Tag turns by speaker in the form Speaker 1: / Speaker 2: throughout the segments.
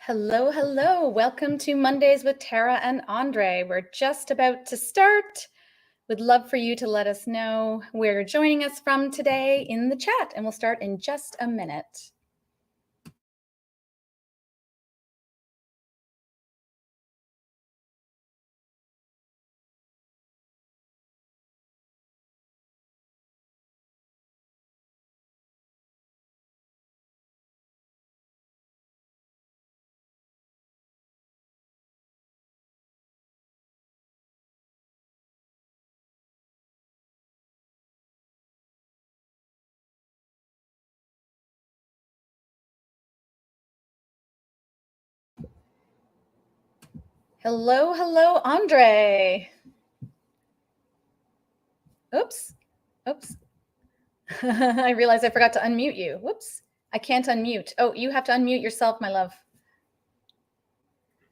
Speaker 1: Hello, hello. Welcome to Mondays with Tara and Andre. We're just about to start. Would love for you to let us know where you're joining us from today in the chat, and we'll start in just a minute. Hello, hello, Andre. Oops. I realized I forgot to unmute you. Whoops. I can't unmute. Oh, you have to unmute yourself, my love.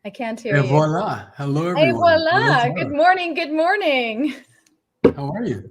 Speaker 1: I can't hear you.
Speaker 2: Voila. Hello, everyone.
Speaker 1: Hey, voila. Good morning. Good morning.
Speaker 2: How are you?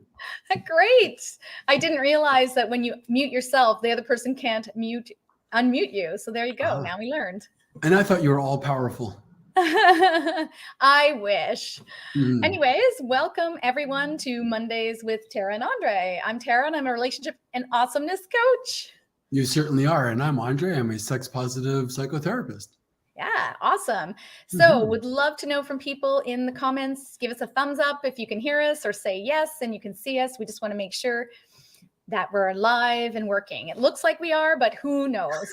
Speaker 1: Great. I didn't realize that when you mute yourself, the other person can't unmute you. So there you go. Now we learned.
Speaker 2: And I thought you were all powerful.
Speaker 1: I wish. Anyways, welcome everyone to Mondays with Tara and Andre. I'm Tara and I'm a relationship and awesomeness coach.
Speaker 2: You certainly are. And I'm Andre. I'm a sex positive psychotherapist.
Speaker 1: Yeah, awesome. So would love to know from people in the comments. Give us a thumbs up if you can hear us, or say yes and you can see us. We just want to make sure that we're live and working. It looks like we are, but who knows?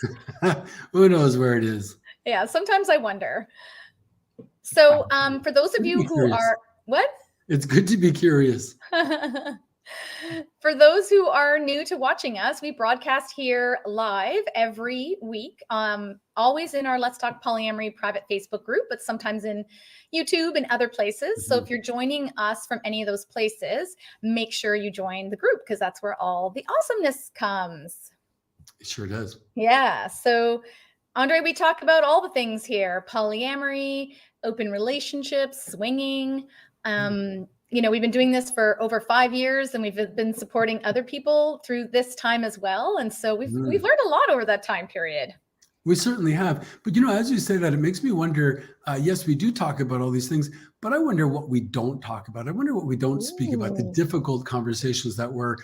Speaker 2: Who knows where it is?
Speaker 1: Yeah, sometimes I wonder. So for those of you who are, what?
Speaker 2: It's good to be curious.
Speaker 1: For those who are new to watching us, we broadcast here live every week, always in our Let's Talk Polyamory private Facebook group, but sometimes in YouTube and other places. So if you're joining us from any of those places, make sure you join the group because that's where all the awesomeness comes.
Speaker 2: It sure does.
Speaker 1: Yeah. So Andre, we talk about all the things here: polyamory, open relationships, swinging. We've been doing this for over 5 years, and we've been supporting other people through this time as well. And so we've learned a lot over that time period.
Speaker 2: We certainly have. But, as you say that, it makes me wonder, yes, we do talk about all these things, but I wonder what we don't talk about. I wonder what we don't speak about, the difficult conversations that we're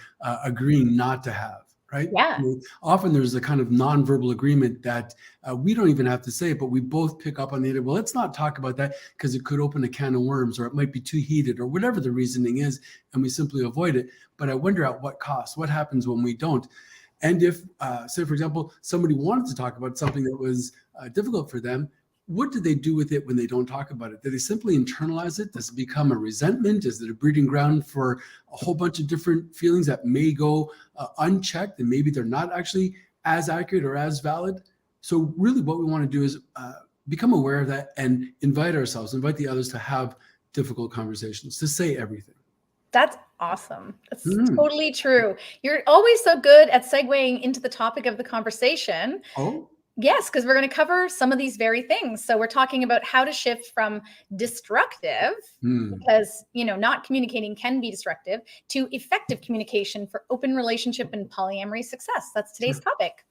Speaker 2: agreeing not to have. Right?
Speaker 1: Yeah.
Speaker 2: Often there's a kind of nonverbal agreement that we don't even have to say it, but we both pick up on the idea, well, let's not talk about that because it could open a can of worms, or it might be too heated, or whatever the reasoning is, and we simply avoid it. But I wonder at what cost? What happens when we don't? And if, say, for example, somebody wanted to talk about something that was difficult for them, what do they do with it when they don't talk about it? Do they simply internalize it? Does it become a resentment? Is it a breeding ground for a whole bunch of different feelings that may go unchecked, and maybe they're not actually as accurate or as valid? So really what we want to do is become aware of that and invite the others to have difficult conversations, to say everything.
Speaker 1: That's awesome. That's totally true. You're always so good at segueing into the topic of the conversation.
Speaker 2: Oh.
Speaker 1: Yes, because we're going to cover some of these very things. So we're talking about how to shift from destructive, because, not communicating can be destructive, to effective communication for open relationship and polyamory success. That's today's topic.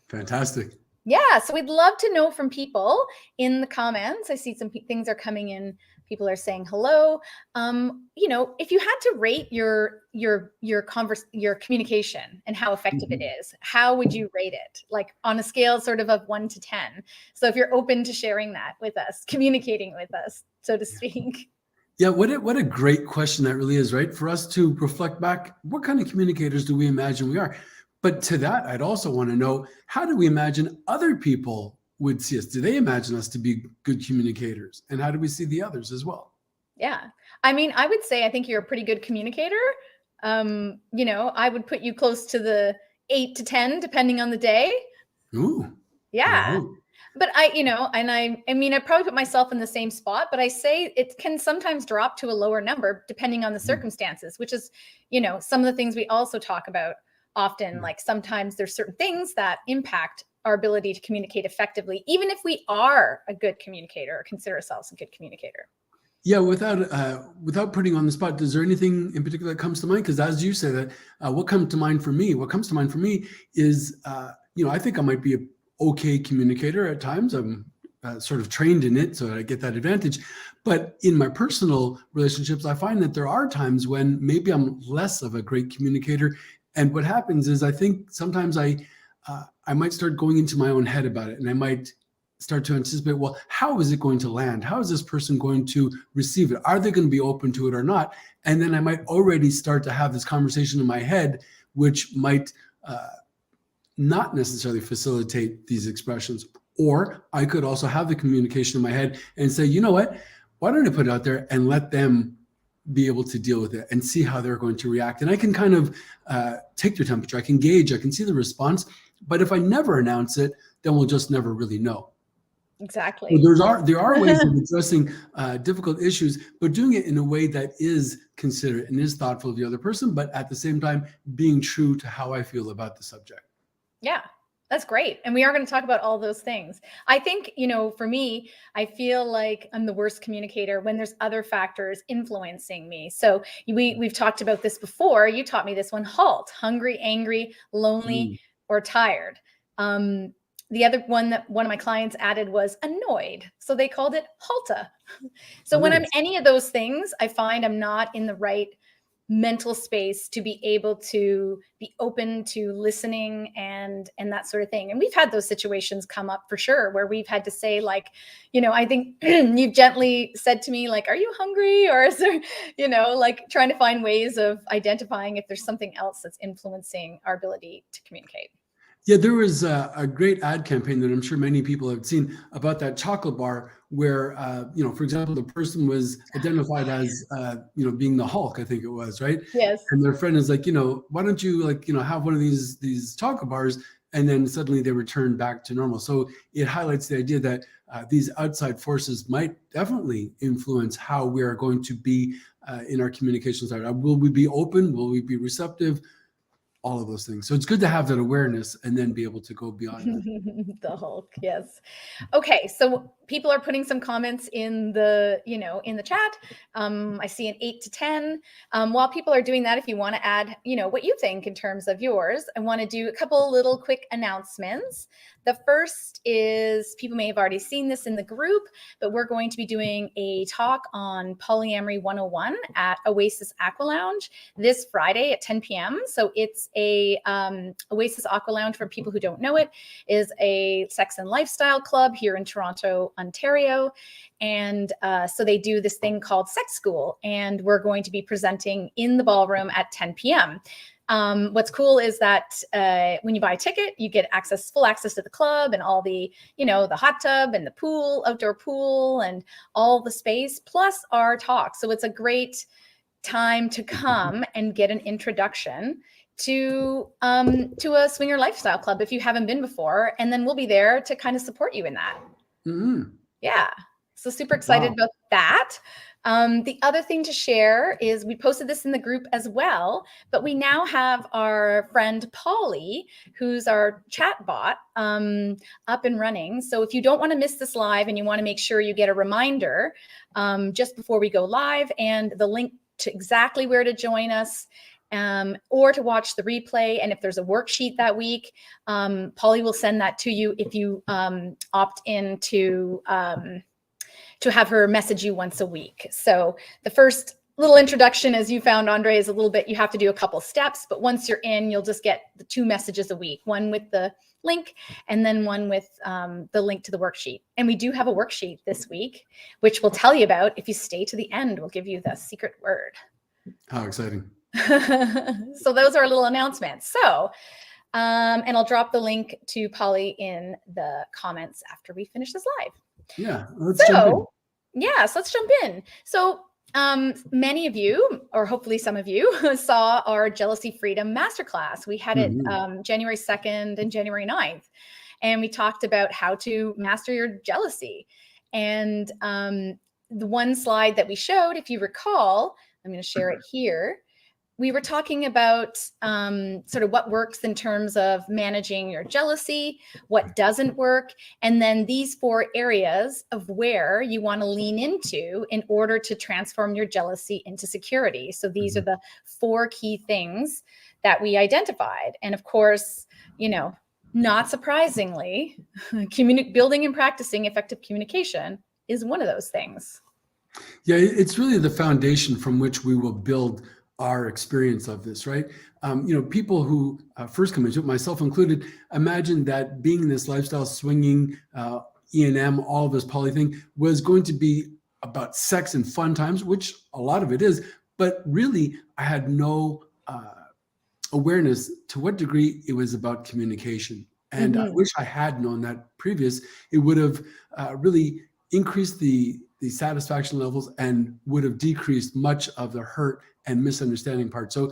Speaker 2: Fantastic.
Speaker 1: Yeah. So we'd love to know from people in the comments. I see some things are coming in. People are saying hello. If you had to rate your communication and how effective it is, how would you rate it? Like on a scale sort of 1 to 10. So if you're open to sharing that with us, communicating with us, so to speak.
Speaker 2: Yeah, what a great question that really is, right? For us to reflect back, what kind of communicators do we imagine we are? But to that, I'd also want to know, how do we imagine other people would see us? Do they imagine us to be good communicators? And how do we see the others as well?
Speaker 1: Yeah. I mean, I would say I think you're a pretty good communicator. I would put you close to the 8 to 10, depending on the day.
Speaker 2: Ooh.
Speaker 1: Yeah. Right. But I probably put myself in the same spot, but I say it can sometimes drop to a lower number depending on the circumstances, which is, some of the things we also talk about often. Like sometimes there's certain things that impact our ability to communicate effectively, even if we are a good communicator or consider ourselves a good communicator.
Speaker 2: Yeah, without putting on the spot, is there anything in particular that comes to mind? Because as you say that, what comes to mind for me is, I think I might be an okay communicator at times. I'm sort of trained in it, so I get that advantage. But in my personal relationships, I find that there are times when maybe I'm less of a great communicator. And what happens is I think sometimes I might start going into my own head about it, and I might start to anticipate, well, how is it going to land? How is this person going to receive it? Are they going to be open to it or not? And then I might already start to have this conversation in my head, which might not necessarily facilitate these expressions. Or I could also have the communication in my head and say, you know what, why don't I put it out there and let them be able to deal with it and see how they're going to react. And I can kind of take their temperature. I can gauge, I can see the response. But if I never announce it, then we'll just never really know.
Speaker 1: Exactly.
Speaker 2: So there are ways of addressing difficult issues, but doing it in a way that is considerate and is thoughtful of the other person, but at the same time, being true to how I feel about the subject.
Speaker 1: Yeah, that's great. And we are going to talk about all those things. I think, for me, I feel like I'm the worst communicator when there's other factors influencing me. So we've talked about this before. You taught me this one: halt, hungry, angry, lonely, or tired. The other one that one of my clients added was annoyed. So they called it halta. So when I'm any of those things, I find I'm not in the right mental space to be able to be open to listening and that sort of thing. And we've had those situations come up for sure, where we've had to say, like, I think you've gently said to me, like, are you hungry? Or is there, like trying to find ways of identifying if there's something else that's influencing our ability to communicate.
Speaker 2: Yeah, there was a great ad campaign that I'm sure many people have seen about that chocolate bar where, for example, the person was identified as, being the Hulk, I think it was, right?
Speaker 1: Yes.
Speaker 2: And their friend is like, why don't you have one of these chocolate bars? And then suddenly they return back to normal. So it highlights the idea that these outside forces might definitely influence how we are going to be in our communications. Will we be open? Will we be receptive? All of those things. So it's good to have that awareness and then be able to go beyond that.
Speaker 1: The Hulk. Yes. Okay. So people are putting some comments in the, in the chat. I see an 8 to 10. While people are doing that, if you want to add, what you think in terms of yours, I want to do a couple little quick announcements. The first is, people may have already seen this in the group, but we're going to be doing a talk on Polyamory 101 at Oasis Aqua Lounge this Friday at 10 p.m. So it's a Oasis Aqua Lounge, for people who don't know it, is a sex and lifestyle club here in Toronto, Ontario. And so they do this thing called Sex School, and we're going to be presenting in the ballroom at 10 p.m. What's cool is that when you buy a ticket, you get full access to the club and all the, the hot tub and the pool, outdoor pool, and all the space, plus our talk. So it's a great time to come and get an introduction to a swinger lifestyle club if you haven't been before. And then we'll be there to kind of support you in that.
Speaker 2: Mm-hmm.
Speaker 1: Yeah. So super excited about that. The other thing to share is we posted this in the group as well, but we now have our friend Polly, who's our chat bot, up and running. So if you don't want to miss this live and you want to make sure you get a reminder just before we go live, and the link to exactly where to join us, or to watch the replay. And if there's a worksheet that week, Polly will send that to you if you opt in to have her message you once a week. So the first little introduction, as you found, Andre, is a little bit, you have to do a couple steps, but once you're in, you'll just get the 2 messages a week, one with the link and then one with the link to the worksheet. And we do have a worksheet this week, which we'll tell you about. If you stay to the end, we'll give you the secret word.
Speaker 2: How exciting.
Speaker 1: So those are our little announcements. So, and I'll drop the link to Polly in the comments after we finish this live.
Speaker 2: Yeah, let's jump in.
Speaker 1: Yeah, so let's jump in. So many of you, or hopefully some of you, saw our Jealousy Freedom Masterclass. We had it January 2nd and January 9th. And we talked about how to master your jealousy. And the one slide that we showed, if you recall, I'm going to share it here. We were talking about sort of what works in terms of managing your jealousy, what doesn't work, and then these 4 areas of where you want to lean into in order to transform your jealousy into security. So these are the 4 key things that we identified. And of course, Not surprisingly, building and practicing effective communication is one of those things.
Speaker 2: Yeah, it's really the foundation from which we will build our experience of this, right? People who first come into it, myself included, imagine that being in this lifestyle, swinging, E&M, all of this poly thing was going to be about sex and fun times, which a lot of it is. But really, I had no awareness to what degree it was about communication. And I wish I had known that previous. It would have really increased the satisfaction levels and would have decreased much of the hurt and misunderstanding part. So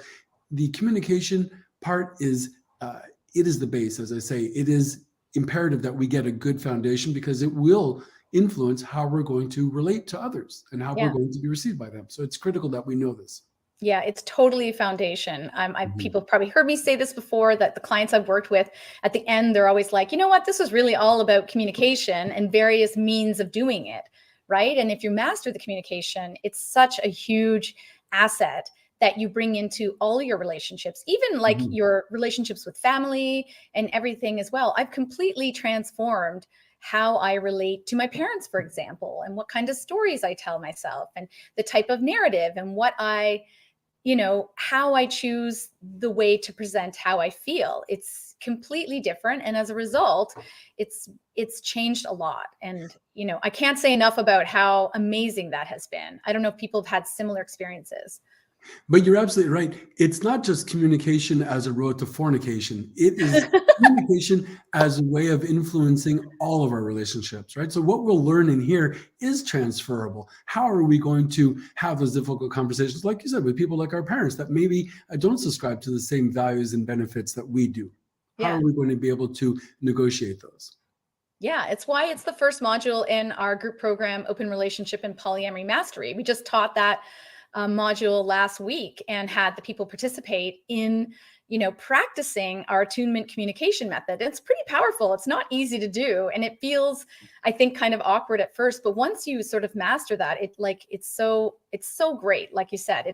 Speaker 2: the communication part is it is the base. As I say, it is imperative that we get a good foundation, because it will influence how we're going to relate to others and how we're
Speaker 1: Yeah.
Speaker 2: going to be received by them. So it's critical that we know this.
Speaker 1: Yeah, it's totally a foundation. People have probably heard me say this before, that the clients I've worked with, at the end, they're always like, you know what, this was really all about communication and various means of doing it, right? And if you master the communication, it's such a huge asset that you bring into all your relationships, even like your relationships with family and everything as well. I've completely transformed how I relate to my parents, for example, and what kind of stories I tell myself, and the type of narrative, and what how I choose the way to present how I feel. It's completely different. And as a result, it's changed a lot. And, I can't say enough about how amazing that has been. I don't know if people have had similar experiences.
Speaker 2: But you're absolutely right. It's not just communication as a road to fornication. It is communication as a way of influencing all of our relationships, right? So what we'll learn in here is transferable. How are we going to have those difficult conversations, like you said, with people like our parents that maybe don't subscribe to the same values and benefits that we do? How are we going to be able to negotiate those?
Speaker 1: Yeah, it's why it's the first module in our group program, Open Relationship and Polyamory Mastery. We just taught that module last week and had the people participate in, practicing our attunement communication method. It's pretty powerful. It's not easy to do. And it feels, I think, kind of awkward at first, but once you sort of master that, it's so great. Like you said,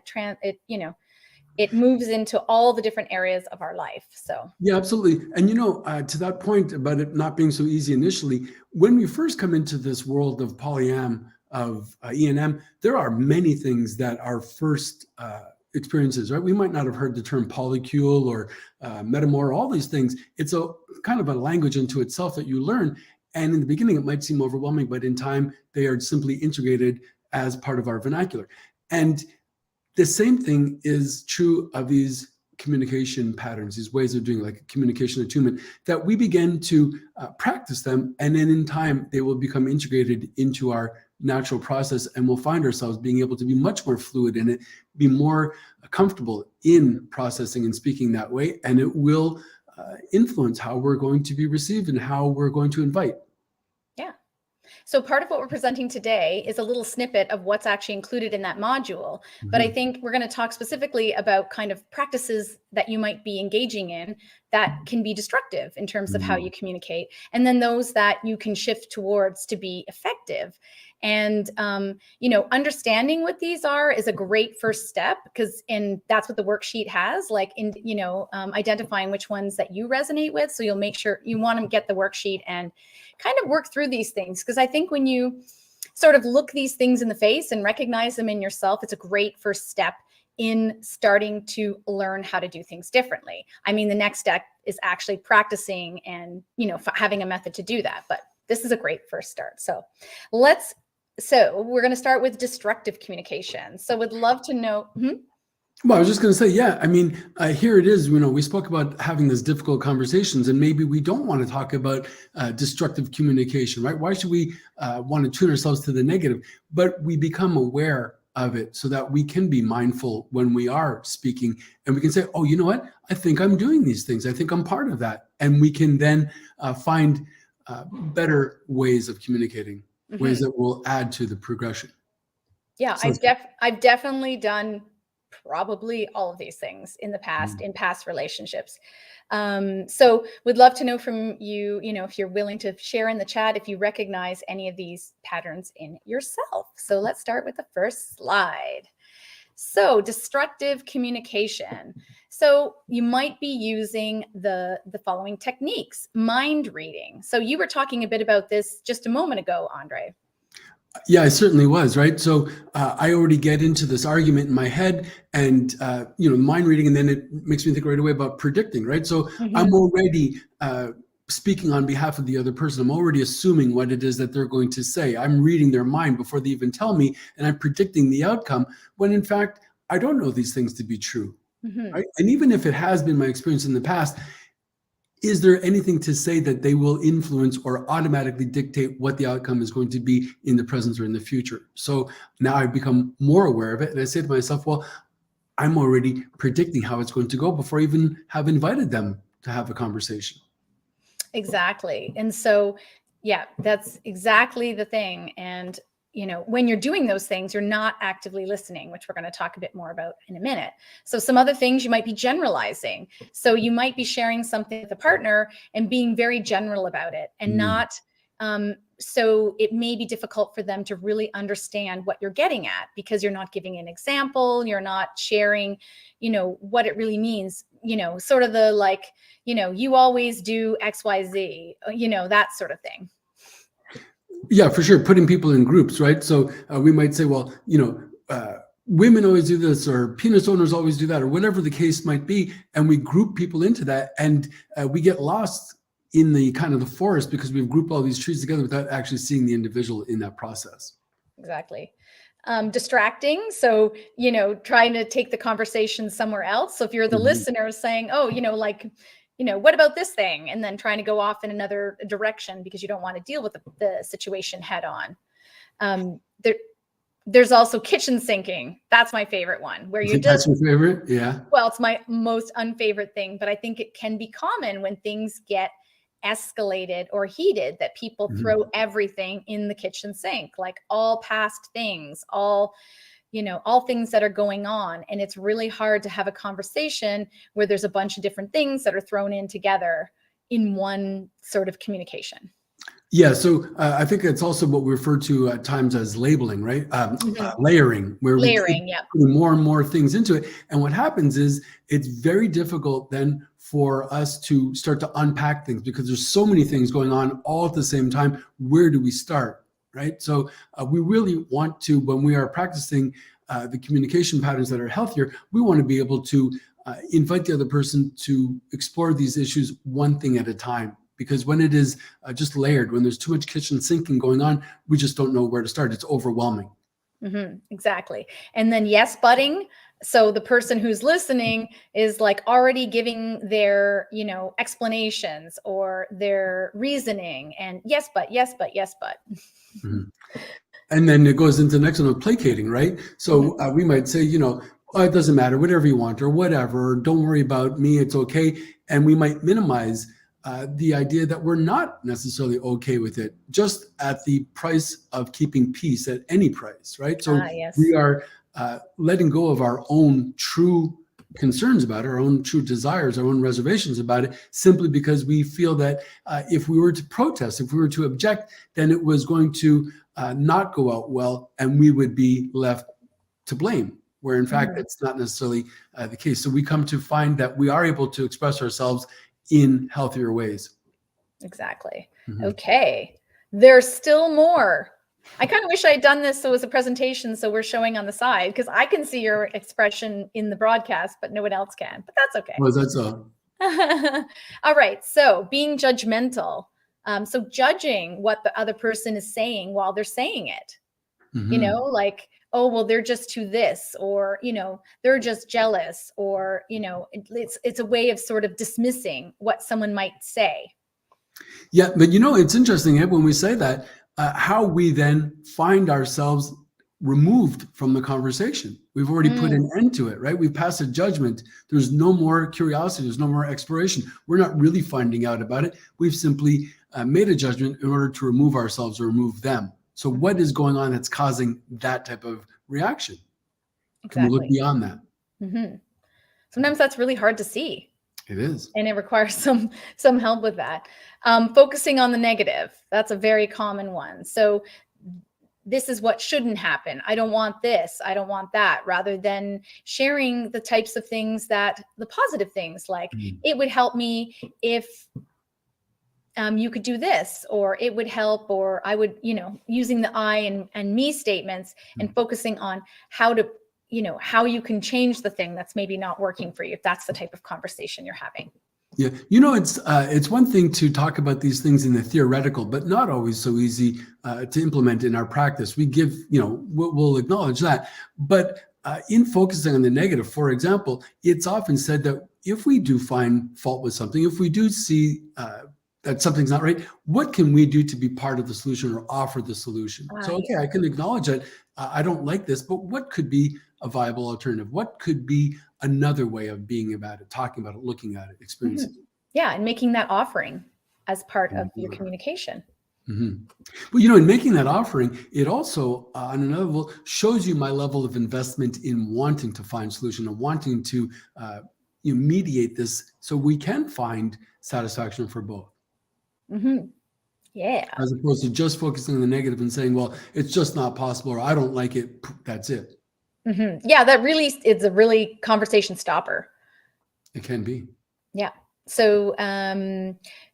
Speaker 1: it moves into all the different areas of our life. So
Speaker 2: yeah, absolutely. And to that point about it not being so easy initially, when we first come into this world of polyam, of E&M, there are many things that are first experiences, right? We might not have heard the term polycule or metamor, all these things. It's a kind of a language into itself that you learn. And in the beginning, it might seem overwhelming, but in time, they are simply integrated as part of our vernacular. And the same thing is true of these communication patterns, these ways of doing like communication attunement, that we begin to practice them. And then in time, they will become integrated into our natural process, and we'll find ourselves being able to be much more fluid in it, be more comfortable in processing and speaking that way. And it will influence how we're going to be received and how we're going to invite.
Speaker 1: yeah. So part of what we're presenting today is a little snippet of what's actually included in that module. But I think we're going to talk specifically about kind of practices that you might be engaging in that can be destructive in terms of how you communicate, and then those that you can shift towards to be effective. And, understanding what these are is a great first step, and that's what the worksheet has, like identifying which ones that you resonate with. So you'll make sure you want to get the worksheet and kind of work through these things. Because I think when you sort of look these things in the face and recognize them in yourself, it's a great first step in starting to learn how to do things differently. I mean, the next step is actually practicing and, having a method to do that. But this is a great first start. So we're going to start with destructive communication. So would love to know.
Speaker 2: Well, I was just going to say, yeah, I mean, here it is, we spoke about having these difficult conversations, and maybe we don't want to talk about destructive communication, right? Why should we want to tune ourselves to the negative? But we become aware of it so that we can be mindful when we are speaking, and we can say, oh, you know what? I think I'm doing these things. I think I'm part of that. And we can then find better ways of communicating, ways that will add to the progression.
Speaker 1: Yeah,
Speaker 2: So
Speaker 1: I've definitely done probably all of these things in the past, in past relationships. So would love to know from you, if you're willing to share in the chat, if you recognize any of these patterns in yourself. So let's start with the first slide. So destructive communication. So you might be using the following techniques. Mind reading. So you were talking a bit about this just a moment ago, Andre.
Speaker 2: Yeah, I certainly was, right? So I already get into this argument in my head and, mind reading, and then it makes me think right away about predicting, right? So I'm already speaking on behalf of the other person. I'm already assuming what it is that they're going to say. I'm reading their mind before they even tell me, and I'm predicting the outcome when in fact, I don't know these things to be true, right? And even if it has been my experience in the past, is there anything to say that they will influence or automatically dictate what the outcome is going to be in the present or in the future? So now I've become more aware of it. And I say to myself, well, I'm already predicting how it's going to go before I even have invited them to have a conversation.
Speaker 1: Exactly. And so, yeah, that's exactly the thing. And when you're doing those things, you're not actively listening, which we're going to talk a bit more about in a minute. So some other things, you might be generalizing. So you might be sharing something with a partner and being very general about it and not, so it may be difficult for them to really understand what you're getting at because you're not giving an example, you're not sharing, what it really means, sort of the like, you always do X, Y, Z, that sort of thing.
Speaker 2: Yeah, for sure. Putting people in groups, right? So we might say, well, women always do this, or penis owners always do that, or whatever the case might be. And we group people into that, and we get lost in the kind of the forest because we've grouped all these trees together without actually seeing the individual in that process.
Speaker 1: Exactly. Distracting. So, trying to take the conversation somewhere else. So if you're the listener saying, oh, what about this thing? And then trying to go off in another direction because you don't want to deal with the situation head on. There's also kitchen sinking. That's my favorite one where you're just—
Speaker 2: That's your favorite? Yeah.
Speaker 1: Well, it's my most unfavorite thing, but I think it can be common when things get escalated or heated that people throw everything in the kitchen sink, like all past things, all things that are going on. And it's really hard to have a conversation where there's a bunch of different things that are thrown in together in one sort of communication.
Speaker 2: Yeah, so I think it's also what we refer to at times as labeling, right? Layering, where we put more and more things into it. And what happens is it's very difficult then for us to start to unpack things because there's so many things going on all at the same time. Where do we start, right? So we really want to, when we are practicing the communication patterns that are healthier, we want to be able to invite the other person to explore these issues one thing at a time. Because when it is just layered, when there's too much kitchen sinking going on, we just don't know where to start. It's overwhelming.
Speaker 1: Exactly. And then yes, butting. So the person who's listening is like already giving their, explanations or their reasoning and yes, but.
Speaker 2: And then it goes into the next one of placating, right? So we might say, oh, it doesn't matter, whatever you want or whatever, or don't worry about me, it's okay. And we might minimize the idea that we're not necessarily okay with it, just at the price of keeping peace at any price, right? So we are letting go of our own true concerns about it, our own true desires, our own reservations about it, simply because we feel that if we were to protest, if we were to object, then it was going to not go out well, and we would be left to blame, where in fact, it's not necessarily the case. So we come to find that we are able to express ourselves in healthier ways.
Speaker 1: Exactly. Okay. There's still more. I kind of wish I had done this so it was a presentation so we're showing on the side because I can see your expression in the broadcast, but no one else can. But that's okay.
Speaker 2: Well, that's all.
Speaker 1: All right. So being judgmental. So judging what the other person is saying while they're saying it. Like, oh, well, they're just to this, or, they're just jealous, or, it's a way of sort of dismissing what someone might say.
Speaker 2: Yeah, but it's interesting when we say that, how we then find ourselves removed from the conversation. We've already put an end to it, right? We've passed a judgment. There's no more curiosity. There's no more exploration. We're not really finding out about it. We've simply made a judgment in order to remove ourselves or remove them. So what is going on that's causing that type of reaction? Can we look beyond that?
Speaker 1: Sometimes that's really hard to see.
Speaker 2: It is.
Speaker 1: And it requires some help with that. Focusing on the negative. That's a very common one. So this is what shouldn't happen. I don't want this. I don't want that, rather than sharing the types of things the positive things, like it would help me if you could do this, or it would help, or I would, using the I and me statements and focusing on how to, how you can change the thing that's maybe not working for you, if that's the type of conversation you're having.
Speaker 2: Yeah, it's one thing to talk about these things in the theoretical, but not always so easy to implement in our practice. We give, we'll acknowledge that, but in focusing on the negative, for example, it's often said that if we do find fault with something, if we do see that something's not right, what can we do to be part of the solution or offer the solution? So, okay, I can acknowledge that I don't like this, but what could be a viable alternative? What could be another way of being about it, talking about it, looking at it, experiencing it?
Speaker 1: Yeah, and making that offering as part of your communication.
Speaker 2: But, in making that offering, it also, on another level, shows you my level of investment in wanting to find solution and wanting to mediate this so we can find satisfaction for both.
Speaker 1: Yeah.
Speaker 2: As opposed to just focusing on the negative and saying, well, it's just not possible, or I don't like it. That's it.
Speaker 1: Yeah, that really is a really conversation stopper.
Speaker 2: It can be.
Speaker 1: Yeah. So,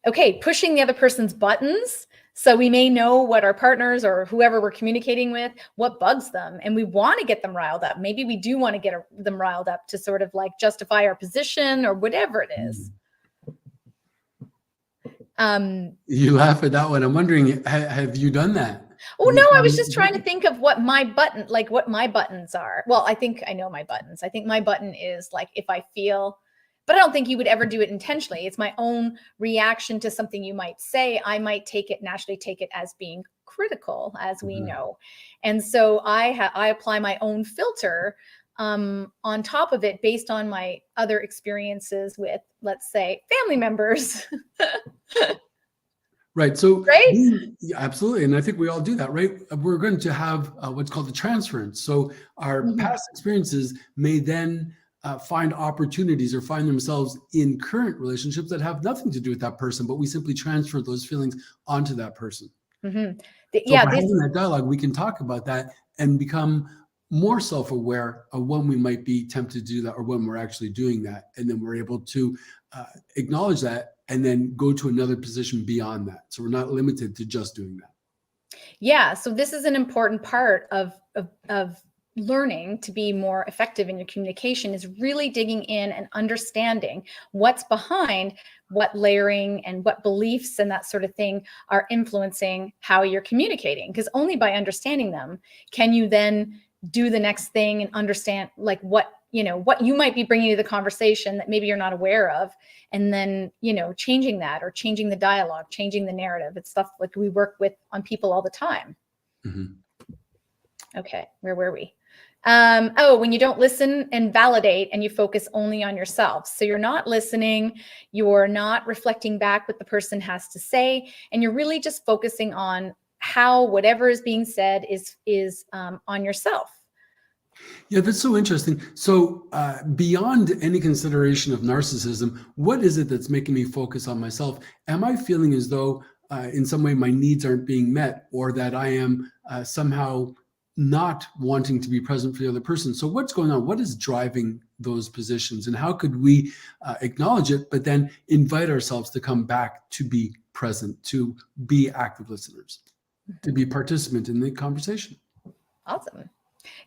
Speaker 1: okay, pushing the other person's buttons. So we may know what our partners or whoever we're communicating with, what bugs them, and we want to get them riled up. Maybe we do want to get them riled up to sort of like justify our position or whatever it is.
Speaker 2: You laugh at that one. I'm wondering, have you done that?
Speaker 1: Oh, no, I was just trying to think of what my buttons are. Well, I think I know my buttons. I think my button is like, if I feel, but I don't think you would ever do it intentionally. It's my own reaction to something you might say. I might naturally take it as being critical, as we know. And so I apply my own filter on top of it based on my other experiences with, let's say, family members.
Speaker 2: Right. So,
Speaker 1: right?
Speaker 2: Yeah, absolutely. And I think we all do that, right? We're going to have what's called the transference. So our past experiences may then find opportunities or find themselves in current relationships that have nothing to do with that person, but we simply transfer those feelings onto that person. So by having that dialogue, we can talk about that and become more self-aware of when we might be tempted to do that or when we're actually doing that. And then we're able to acknowledge that and then go to another position beyond that. So we're not limited to just doing that.
Speaker 1: Yeah. So this is an important part of learning to be more effective in your communication, is really digging in and understanding what's behind what layering and what beliefs and that sort of thing are influencing how you're communicating. Because only by understanding them can you then do the next thing and understand like what you might be bringing to the conversation that maybe you're not aware of. And then, changing that or changing the dialogue, changing the narrative. It's stuff like we work with on people all the time. Okay. Where were we? When you don't listen and validate and you focus only on yourself. So you're not listening, you're not reflecting back what the person has to say, and you're really just focusing on how whatever is being said is on yourself.
Speaker 2: Yeah, that's so interesting. So beyond any consideration of narcissism, what is it that's making me focus on myself? Am I feeling as though in some way my needs aren't being met, or that I am somehow not wanting to be present for the other person? So what's going on? What is driving those positions? And how could we acknowledge it, but then invite ourselves to come back to be present, to be active listeners, to be participant in the conversation?
Speaker 1: Awesome.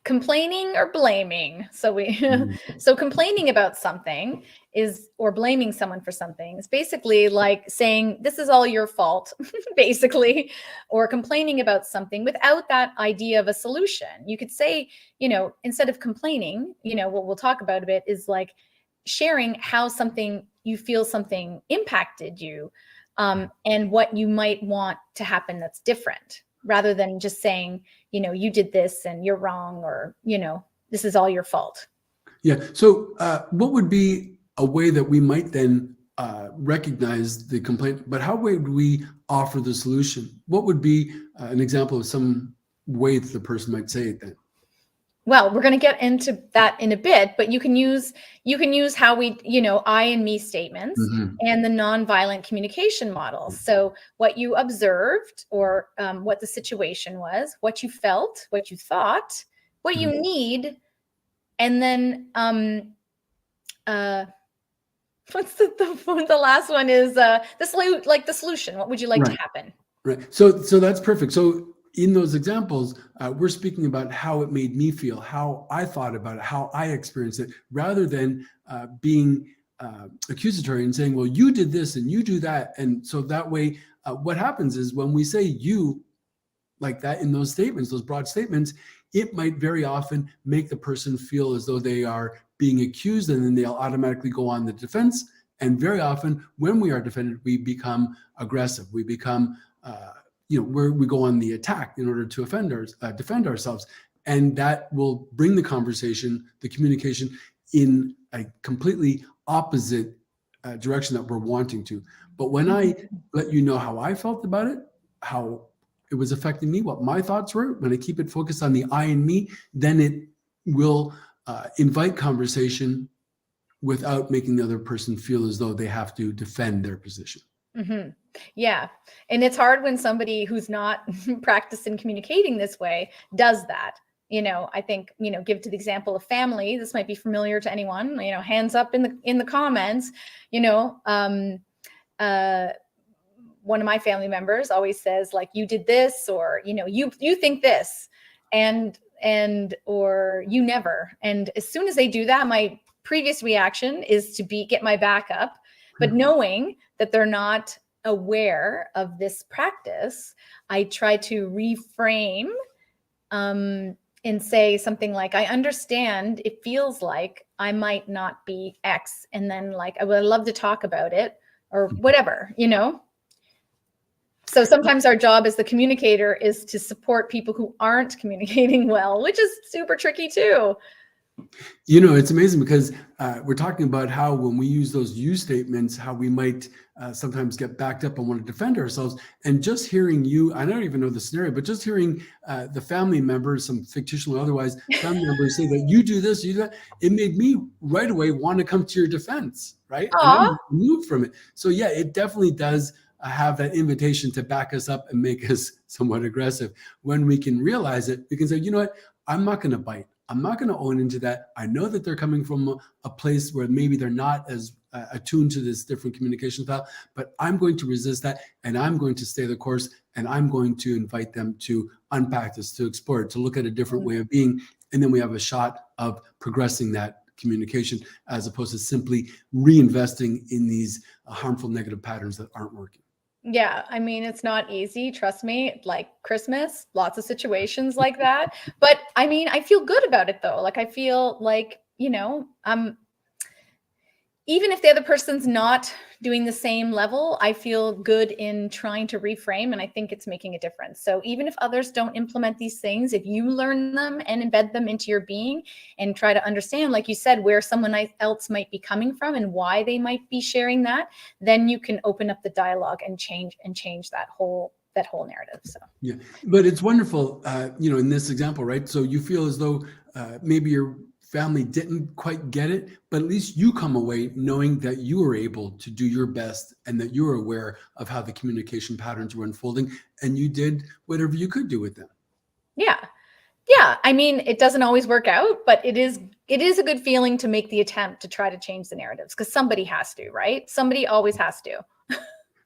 Speaker 1: Complaining or blaming. So so complaining about something or blaming someone for something is basically like saying, this is all your fault, basically, or complaining about something without that idea of a solution. You could say, instead of complaining, what we'll talk about a bit is like sharing how you feel something impacted you, and what you might want to happen that's different, rather than just saying, you did this and you're wrong, or, this is all your fault.
Speaker 2: Yeah. So what would be a way that we might then recognize the complaint, but how would we offer the solution? What would be an example of some way that the person might say it then?
Speaker 1: Well, we're going to get into that in a bit, but you can use how we, I and me statements
Speaker 2: Mhm.
Speaker 1: and the nonviolent communication model. So what you observed, or what the situation was, what you felt, what you thought, what you
Speaker 2: Mhm.
Speaker 1: need, and then what's the last one is the solution. What would you like to
Speaker 2: Right.
Speaker 1: happen?
Speaker 2: Right. So that's perfect. So in those examples, we're speaking about how it made me feel, how I thought about it, how I experienced it, rather than being accusatory and saying, well, you did this and you do that. And so that way, what happens is when we say you like that in those statements, those broad statements, it might very often make the person feel as though they are being accused, and then they'll automatically go on the defense. And very often, when we are defended, we become aggressive. We become, we go on the attack in order to defend ourselves, and that will bring the conversation, the communication, in a completely opposite direction that we're wanting to. But when I let you know how I felt about it, how it was affecting me, what my thoughts were, when I keep it focused on the I and me, then it will invite conversation without making the other person feel as though they have to defend their position.
Speaker 1: Mm-hmm. Yeah. And it's hard when somebody who's not practicing communicating this way does that. I think, give to the example of family. This might be familiar to anyone, hands up in the comments, one of my family members always says, like, you did this, or, you think this, and or you never. And as soon as they do that, my previous reaction is to get my back up. But knowing that they're not aware of this practice, I try to reframe and say something like, I understand it feels like I might not be X. And then, like, I would love to talk about it, or whatever, So sometimes our job as the communicator is to support people who aren't communicating well, which is super tricky too.
Speaker 2: It's amazing because we're talking about how when we use those you statements, how we might sometimes get backed up and want to defend ourselves. And just hearing you, I don't even know the scenario, but just hearing the family members, some fictional or otherwise, family members say that you do this, you do that, it made me right away want to come to your defense, right? And
Speaker 1: Aw.
Speaker 2: I'm moved from it. So yeah, it definitely does have that invitation to back us up and make us somewhat aggressive. When we can realize it, we can say, you know what, I'm not going to bite. I'm not going to own into that. I know that they're coming from a place where maybe they're not as attuned to this different communication style, but I'm going to resist that, and I'm going to stay the course, and I'm going to invite them to unpack this, to explore it, to look at a different way of being. And then we have a shot of progressing that communication, as opposed to simply reinvesting in these harmful negative patterns that aren't working.
Speaker 1: Yeah, I mean, it's not easy, trust me. Like Christmas, lots of situations like that. But I mean, I feel good about it though. Like I feel like, even if the other person's not doing the same level, I feel good in trying to reframe, and I think it's making a difference. So even if others don't implement these things, if you learn them and embed them into your being and try to understand, like you said, where someone else might be coming from and why they might be sharing that, then you can open up the dialogue and change that whole narrative. So
Speaker 2: yeah, but it's wonderful, in this example, right? So you feel as though maybe your family didn't quite get it, but at least you come away knowing that you were able to do your best and that you were aware of how the communication patterns were unfolding, and you did whatever you could do with them.
Speaker 1: yeah. I mean, it doesn't always work out, but it is a good feeling to make the attempt to try to change the narratives, because somebody has to, right? Somebody always has to.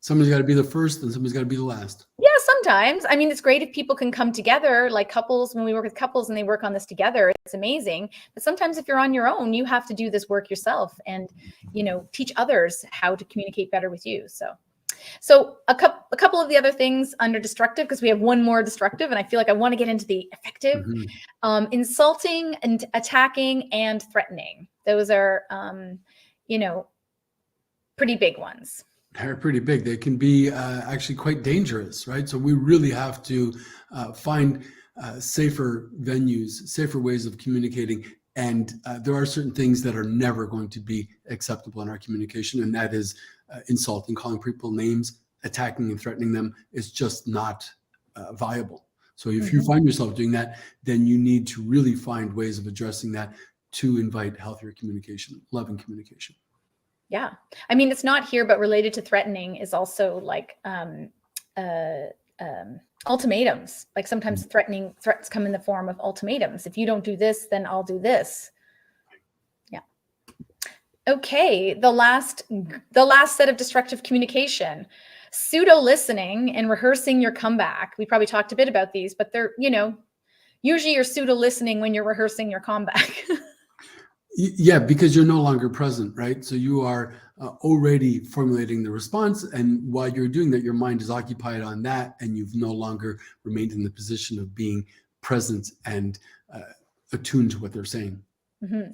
Speaker 2: Somebody's got to be the first and somebody's got to be the last.
Speaker 1: Yeah, sometimes. I mean, it's great if people can come together, like couples, when we work with couples and they work on this together, it's amazing. But sometimes if you're on your own, you have to do this work yourself and, teach others how to communicate better with you. So a couple of the other things under destructive, because we have one more destructive, and I feel like I want to get into the effective. Insulting and attacking and threatening. Those are, pretty big ones.
Speaker 2: They're pretty big. They can be actually quite dangerous, right? So we really have to find safer venues, safer ways of communicating. And there are certain things that are never going to be acceptable in our communication, and that is insulting, calling people names, attacking and threatening them is just not viable. So if you find yourself doing that, then you need to really find ways of addressing that to invite healthier communication, loving communication.
Speaker 1: Yeah. I mean, it's not here, but related to threatening is also like ultimatums. Like sometimes threats come in the form of ultimatums. If you don't do this, then I'll do this. Yeah. Okay. The last set of destructive communication, pseudo listening and rehearsing your comeback. We probably talked a bit about these, but they're, usually you're pseudo listening when you're rehearsing your comeback.
Speaker 2: Yeah, because you're no longer present, right? So you are already formulating the response. And while you're doing that, your mind is occupied on that. And you've no longer remained in the position of being present and attuned to what they're saying.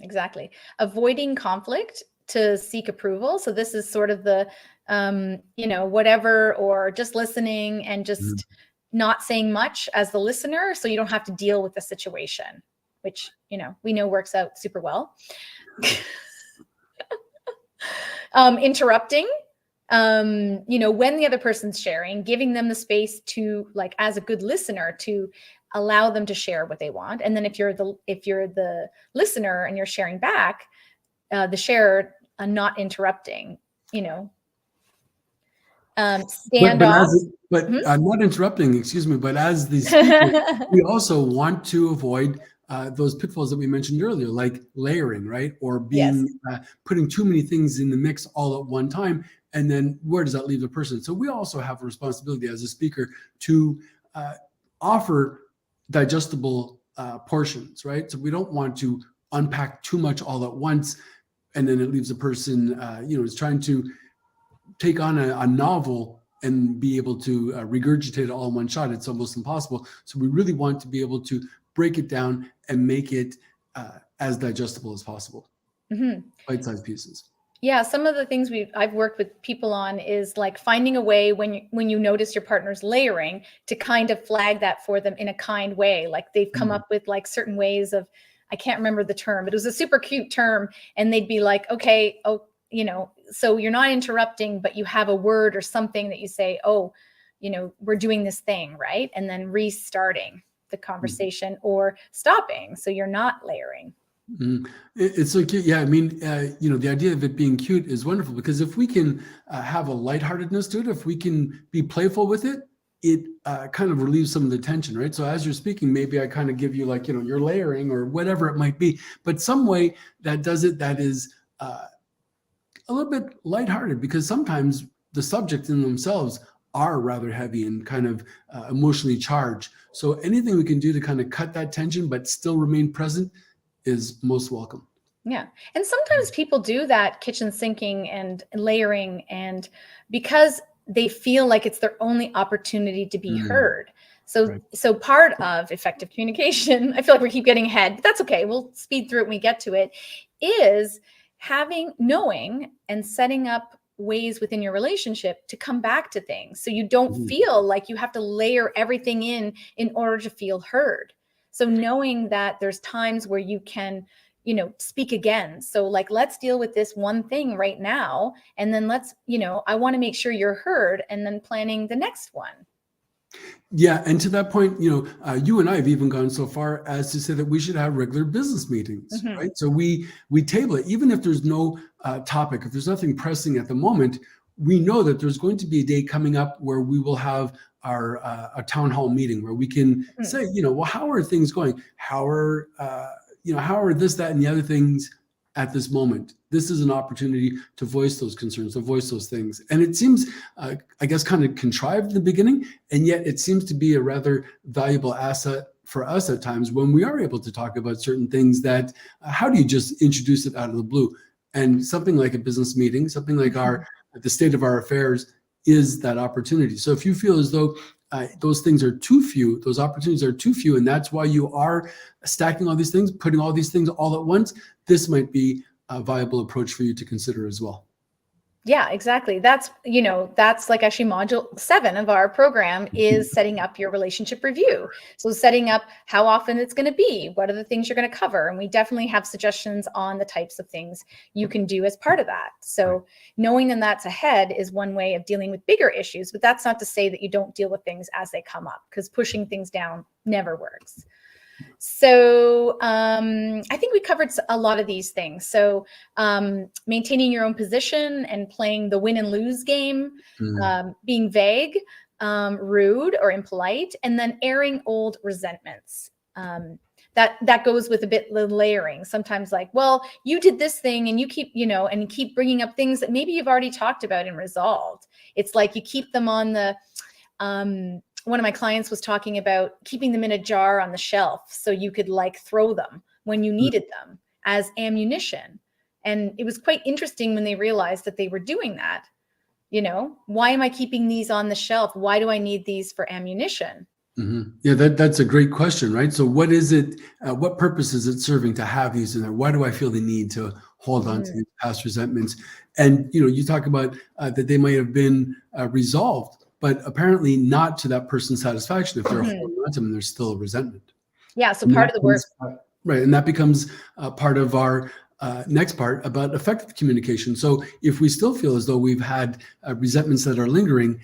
Speaker 1: Exactly. Avoiding conflict to seek approval. So this is sort of the, whatever, or just listening and just not saying much as the listener. So you don't have to deal with the situation, which, we know works out super well. Interrupting, when the other person's sharing, giving them the space to, like, as a good listener, to allow them to share what they want. And then if you're the listener and you're sharing back, the sharer, not interrupting, stand off.
Speaker 2: But I'm not interrupting, excuse me, but as the speaker, we also want to avoid those pitfalls that we mentioned earlier, like layering, right? Or being putting too many things in the mix all at one time. And then where does that leave the person? So we also have a responsibility as a speaker to offer digestible portions, right? So we don't want to unpack too much all at once, and then it leaves a person, is trying to take on a novel and be able to regurgitate it all in one shot. It's almost impossible. So we really want to be able to break it down and make it as digestible as possible. Bite-sized pieces.
Speaker 1: Yeah, some of the things I've worked with people on is like finding a way when you notice your partner's layering to kind of flag that for them in a kind way. Like they've come up with like certain ways of, I can't remember the term, but it was a super cute term, and they'd be like, okay, so you're not interrupting, but you have a word or something that you say, we're doing this thing, right? And then restarting the conversation or stopping. So you're not layering.
Speaker 2: It's so cute. Yeah. I mean, the idea of it being cute is wonderful, because if we can have a lightheartedness to it, if we can be playful with it, it kind of relieves some of the tension, right? So as you're speaking, maybe I kind of give you like, you're layering or whatever it might be, but some way that does it, that is a little bit lighthearted, because sometimes the subjects in themselves are rather heavy and kind of emotionally charged. So anything we can do to kind of cut that tension, but still remain present, is most welcome.
Speaker 1: Yeah. And sometimes people do that kitchen sinking and layering, and because they feel like it's their only opportunity to be heard. So part of effective communication, I feel like we keep getting ahead, but that's okay. We'll speed through it when we get to it, is knowing and setting up ways within your relationship to come back to things. So you don't feel like you have to layer everything in order to feel heard. So knowing that there's times where you can, speak again. So like, let's deal with this one thing right now. And then I want to make sure you're heard, and then planning the next one.
Speaker 2: Yeah. And to that point, you and I have even gone so far as to say that we should have regular business meetings, right? So we table it, even if there's no topic, if there's nothing pressing at the moment, we know that there's going to be a day coming up where we will have our a town hall meeting where we can say, well, how are things going? How are this, that, and the other things at this moment? This is an opportunity to voice those concerns, to voice those things. And it seems, I guess, kind of contrived in the beginning, and yet it seems to be a rather valuable asset for us at times when we are able to talk about certain things that, how do you just introduce it out of the blue? And something like a business meeting, something like the state of our affairs, is that opportunity. So if you feel as though those things are too few, those opportunities are too few, and that's why you are stacking all these things, putting all these things all at once, this might be a viable approach for you to consider as well.
Speaker 1: Yeah, exactly. That's like actually module 7 of our program is setting up your relationship review. So setting up how often it's going to be, what are the things you're going to cover? And we definitely have suggestions on the types of things you can do as part of that. So knowing that that's ahead is one way of dealing with bigger issues, but that's not to say that you don't deal with things as they come up, because pushing things down never works. So I think we covered a lot of these things. So maintaining your own position and playing the win and lose game, being vague, rude or impolite, and then airing old resentments. That goes with a bit the layering. Sometimes like, well, you did this thing and you keep, and you keep bringing up things that maybe you've already talked about and resolved. It's like you keep them on the, one of my clients was talking about keeping them in a jar on the shelf so you could like throw them when you needed them as ammunition. And it was quite interesting when they realized that they were doing that. Why am I keeping these on the shelf? Why do I need these for ammunition?
Speaker 2: Yeah, that's a great question, right? So what is it, what purpose is it serving to have these in there? Why do I feel the need to hold on to these past resentments? And, you talk about that they might have been resolved, but apparently not to that person's satisfaction if they're holding on to them and there's still a resentment.
Speaker 1: Yeah, so part of the work.
Speaker 2: Right, and that becomes part of our next part about effective communication. So if we still feel as though we've had resentments that are lingering,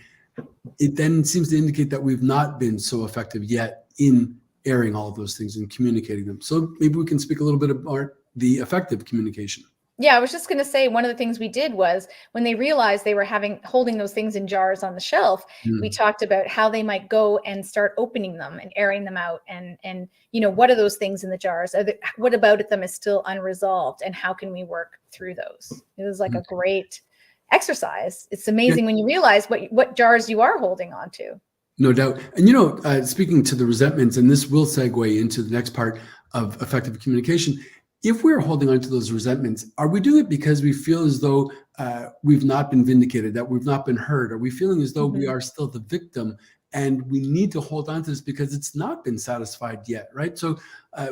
Speaker 2: it then seems to indicate that we've not been so effective yet in airing all of those things and communicating them. So maybe we can speak a little bit about the effective communication.
Speaker 1: Yeah, I was just going to say one of the things we did was when they realized they were holding those things in jars on the shelf, we talked about how they might go and start opening them and airing them out. And what are those things in the jars? What about them is still unresolved? And how can we work through those? It was like a great exercise. It's amazing when you realize what jars you are holding on to.
Speaker 2: No doubt. And, speaking to the resentments, and this will segue into the next part of effective communication. If we're holding on to those resentments, are we doing it because we feel as though we've not been vindicated, that we've not been heard? Are we feeling as though we are still the victim and we need to hold on to this because it's not been satisfied yet, right? So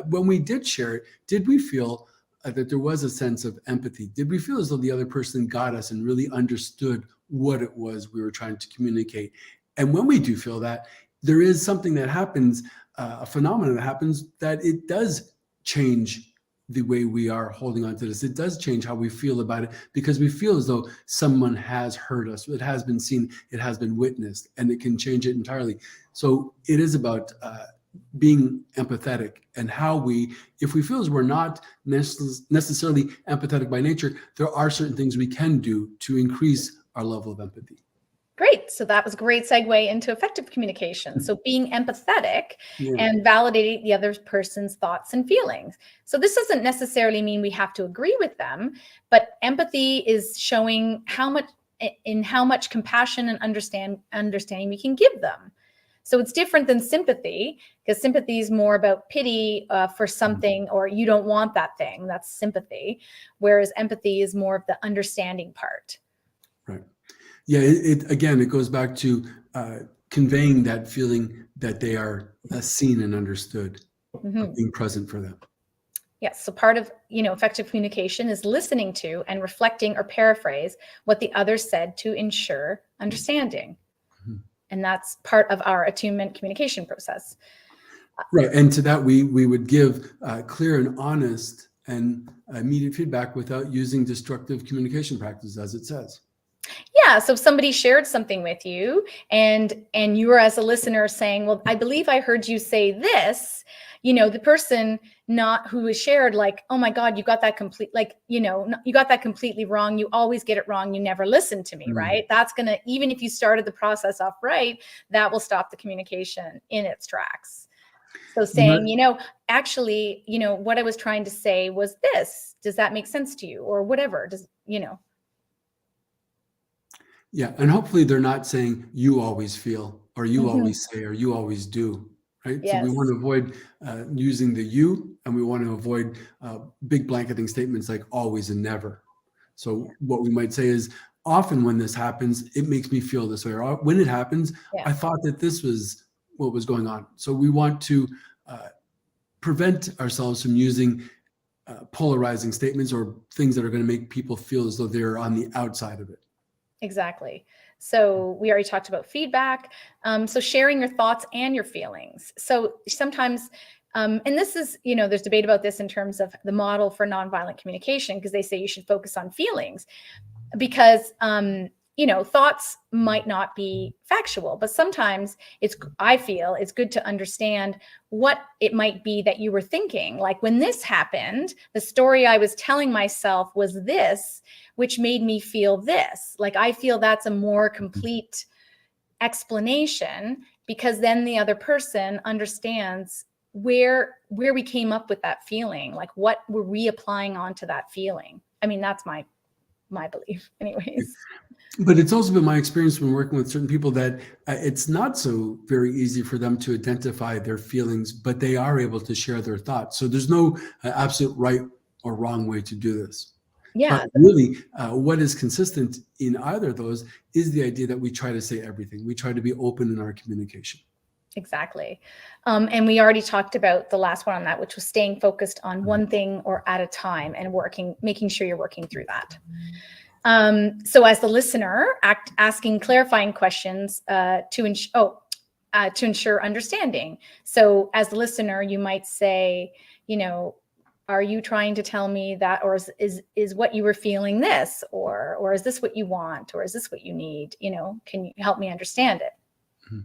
Speaker 2: when we did share it, did we feel that there was a sense of empathy? Did we feel as though the other person got us and really understood what it was we were trying to communicate? And when we do feel that, there is something that happens, a phenomenon that happens, that it does change the way we are holding on to this. It does change how we feel about it because we feel as though someone has heard us. It has been seen, it has been witnessed, and it can change it entirely. So it is about being empathetic and how if we feel as we're not necessarily empathetic by nature, there are certain things we can do to increase our level of empathy.
Speaker 1: Great. So that was a great segue into effective communication. So being empathetic and validating the other person's thoughts and feelings. So this doesn't necessarily mean we have to agree with them, but empathy is showing how much compassion and understanding we can give them. So it's different than sympathy, because sympathy is more about pity for something, or you don't want that thing. That's sympathy. Whereas empathy is more of the understanding part.
Speaker 2: Right. Yeah, it goes back to conveying that feeling that they are seen and understood, being present for them.
Speaker 1: Yes. So part of, effective communication is listening to and reflecting or paraphrase what the other said to ensure understanding. And that's part of our attunement communication process.
Speaker 2: Right. And to that, we would give clear and honest and immediate feedback without using destructive communication practices, as it says.
Speaker 1: Yeah. So if somebody shared something with you and you were, as a listener, saying, well, I believe I heard you say this, the person who was shared, like, oh my God, you got that you got that completely wrong. You always get it wrong. You never listen to me. Right. That's going to, even if you started the process off right, that will stop the communication in its tracks. So saying, actually, what I was trying to say was this. Does that make sense to you? Or whatever.
Speaker 2: Yeah. And hopefully they're not saying you always feel, or you always say, or you always do. Right.
Speaker 1: Yes.
Speaker 2: So we want to avoid using the you, and we want to avoid big blanketing statements like always and never. So what we might say is, often when this happens, it makes me feel this way. Or when it happens, I thought that this was what was going on. So we want to prevent ourselves from using polarizing statements or things that are going to make people feel as though they're on the outside of it.
Speaker 1: Exactly. So we already talked about feedback. So sharing your thoughts and your feelings. So sometimes, and this is, there's debate about this in terms of the model for nonviolent communication, because they say you should focus on feelings because, thoughts might not be factual, but sometimes I feel it's good to understand what it might be that you were thinking. Like when this happened, the story I was telling myself was this, which made me feel this. Like, I feel that's a more complete explanation, because then the other person understands where we came up with that feeling. Like, what were we applying onto that feeling? I mean, that's my belief anyways.
Speaker 2: But it's also been my experience when working with certain people that it's not so very easy for them to identify their feelings, but they are able to share their thoughts. So there's no absolute right or wrong way to do this.
Speaker 1: Yeah.
Speaker 2: But really, what is consistent in either of those is the idea that we try to say everything. We try to be open in our communication.
Speaker 1: Exactly. And we already talked about the last one on that, which was staying focused on one thing or at a time and making sure you're working through that. So as the listener, asking clarifying questions to ensure understanding. So as the listener, you might say, are you trying to tell me that, or is what you were feeling this, or is this what you want, or is this what you need? Can you help me understand it?
Speaker 2: Mm-hmm.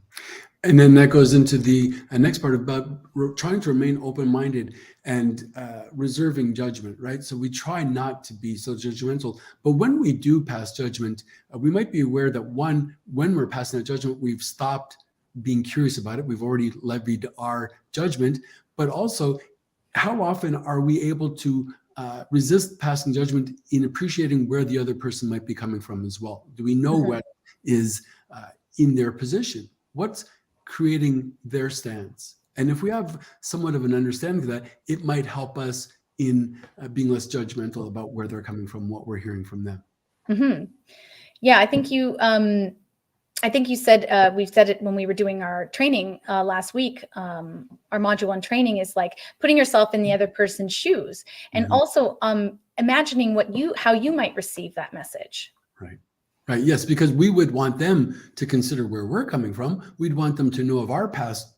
Speaker 2: And then that goes into the next part about trying to remain open-minded and reserving judgment, right? So we try not to be so judgmental, but when we do pass judgment, we might be aware that when we're passing that judgment, we've stopped being curious about it. We've already levied our judgment, but also how often are we able to resist passing judgment in appreciating where the other person might be coming from as well? Do we know what is in their position? What's creating their stance? And if we have somewhat of an understanding of that, it might help us in being less judgmental about where they're coming from, what we're hearing from them.
Speaker 1: Mm-hmm. Yeah, I think you said, we've said it when we were doing our training last week. Our module 1 training is like putting yourself in the other person's shoes, and also imagining how you might receive that message.
Speaker 2: Right. Right. Yes, because we would want them to consider where we're coming from. We'd want them to know of our past